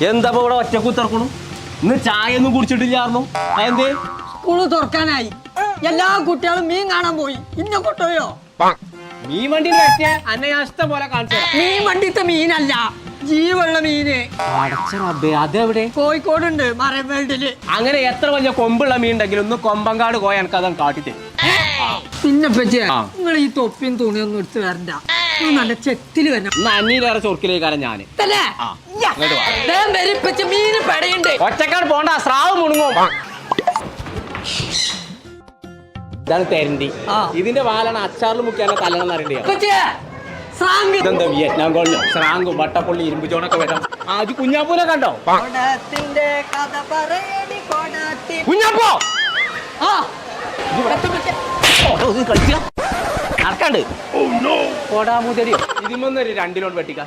എന്താ ഇവിടെ ഒറ്റക്ക് ഉത്തർക്കണു? ഇന്ന് ചായ ഒന്നും കുടിച്ചിട്ടില്ലായിരുന്നു. എന്തേ? സ്കൂള് തുറക്കാനായി. എല്ലാ കുട്ടികളും മീൻ കാണാൻ പോയി. ഇന്ന കൊട്ടോയോ? മീൻ വണ്ടി അന്നെ ഞാൻ ഇഷ്ടം പോലെ കാണിച്ചു. മീൻ വണ്ടിത്തെ മീനല്ല, ജീവുള്ള മീന്. അതെവിടെ? കോഴിക്കോടുണ്ട്, മറൈൻ വേൾഡില്. അങ്ങനെ എത്ര വലിയ കൊമ്പുള്ള മീൻ ഉണ്ടെങ്കിലും ഒന്ന് കൊമ്പങ്കാട് പോയി എനിക്ക് അതാണ് കാട്ടിത്തരും. പിന്നെ പറ്റിയ നിങ്ങൾ ഈ തൊപ്പിയും തുണിയൊന്നും എടുത്ത് വരണ്ട. നല്ല ചെത്തില് വരണം. അന്നീലേറെ ചൊറുക്കിലേക്കാരം ഞാന്. മീന് പെടയുണ്ട്. ഒറ്റക്കാട് പോണ്ട, സ്രാവ് മുണുങ്ങും. ഇതാണ് തെരണ്ടി. ഇതിന്റെ വാലാണ് അച്ചാറിൽ മുക്കിയാണ് കല്യാണം അറിയണ്ടേ. ഇതെന്താ വിയറ്റ്നാം കോളിലോ സ്രാങ്കും വട്ടപ്പള്ളി ഇരുമ്പ് ചോണൊക്കെ വരാം. അത് കുഞ്ഞാപ്പൂനെ കണ്ടോ? കുഞ്ഞാപ്പോ നടക്കാണ്ട് ഇതിമൊന്നൊരു 2 ലോൺ വെട്ടിക്കാം.